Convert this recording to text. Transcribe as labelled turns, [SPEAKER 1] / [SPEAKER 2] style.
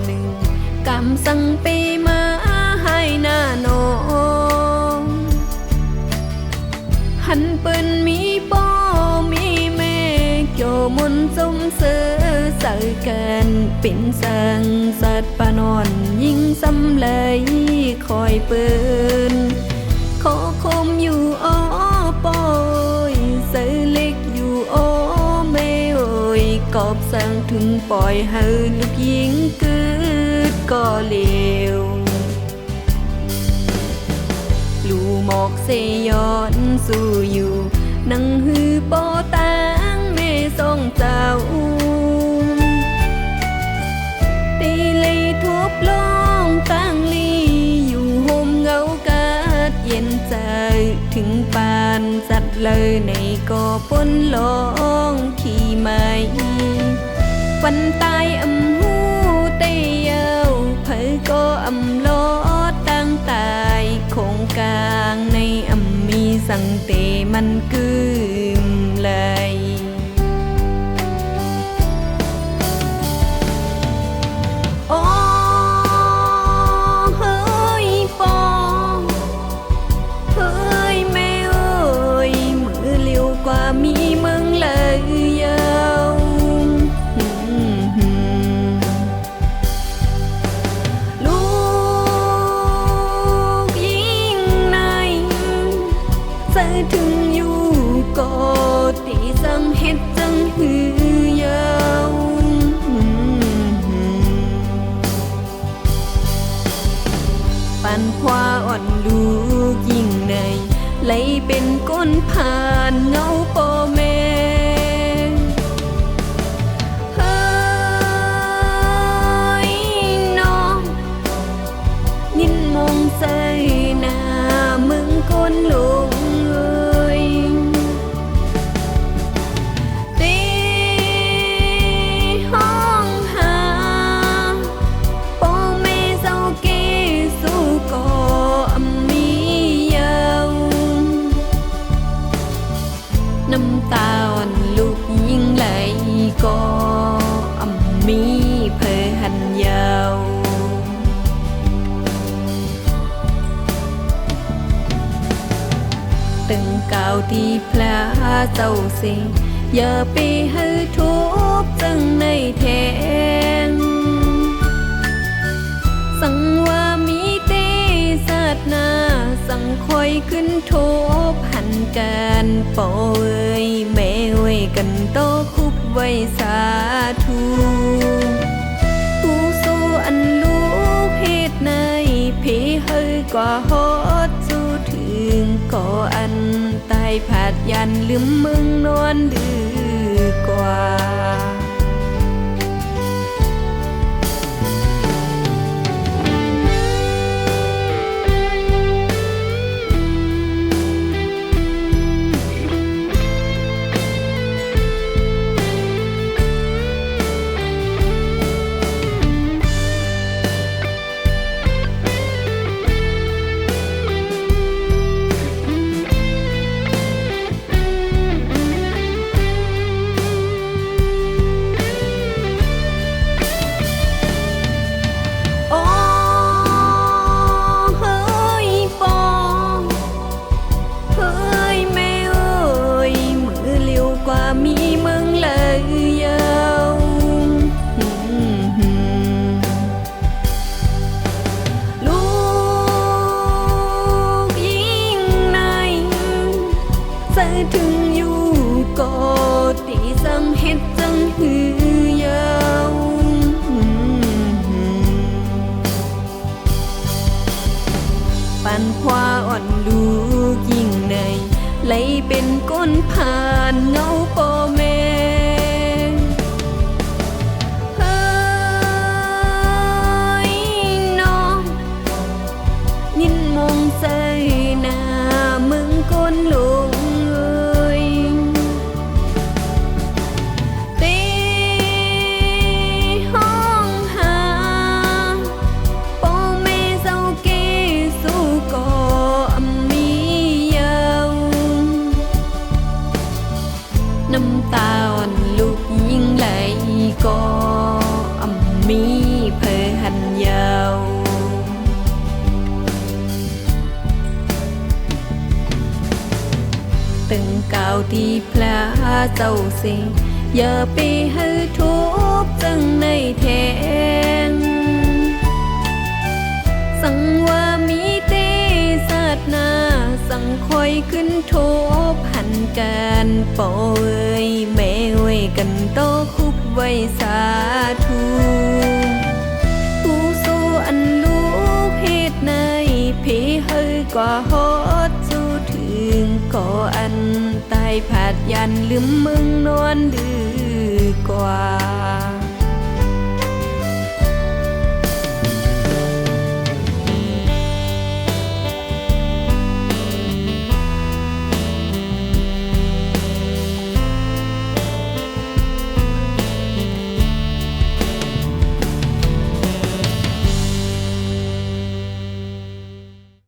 [SPEAKER 1] หนึ่งกำสังเปมาให้หน้าน้องหันเปิ้นมีป้อมีแม่เกี่ยวมนสมเสือใส่กันเป็นสังสัตว์ปานอนยิ่งสำเลยคอยเปิ้นขอคมอยู่อ้อปอยเสือเล็กอยู่อ้อแม่เอ่ยกอบสั่งถึงปล่อยให้ลูกยิงกึดก็เลวลูหมอกเสยอนสู้อยู่นังฮือปอตางแม่ทรงเจ้าตีเลยทบลองตั้งลีอยู่โฮมเงากาดเย็นใจถึงปานจัดเลยในก่อปนลองขี่ไม่วันตายอำหูเตยเยาเผยก็อำลอตั้งตายคงกลางในอำมีสังเตมันกึมเลยโอ้เฮ้ยปอเฮ้ยแม่เอ้ยมือเลี้ยวกว่ามีมึงเลยเยาลูกยิ่งในใส่ถึงอยู่ก็ตีสังเฮ็ดจังหือยาวปันควาอ่อนลูกยิ่งในไหลเป็นก้นผ่านเงาปอแม่เฮ้ยน้องยินมองใส่หน้ามึงก้นลงเอ้ยตีห้องหาปอแม่เศร้าเกสู้ก่อมีเยาน้ำตาอ่อนลูกยิ่งไหลก็มีเพอหันยาวตึงกาวที่พลาเจ้าเสอย่าไปให้ทุบจังในแทงสั่งว่ามีเตสัตนาสั่งคอยขึ้นทบหันกันปอเอ้ยแม่ไว้กันโตคุบไว้สาธุผู้สู้อันลูกเหตุในเพเฮยกว่าฮอดสู้ถึงก่ออันตายผาดยันลืมมึงนอนดื้อกว่าถึงอยู่ก็ตีสังเฮ็ดจังหือยาวปันควาอ่อนลูกยิ่งในไหลเป็นก้นผ่านเงาปอแม่เฮ้ยน้องยินมองใส่หน้ามึงก้นลงน้ำตา ตึงก่าวที่พลาเจ้าเสอย่าไปให้ทุบจังในแทงสั่งว่ามีเตสัตนา สั่งคอยขึ้นโทบหันกันปอเอ้ยแม่ไว้กันโตคุบไว้สาธุผู้สู้อันลูกเหตุในพี่เฮยกว่าฮอดสู้ถึงก่ออันตายผาดยันลืมมึงนวลดื้อกว่า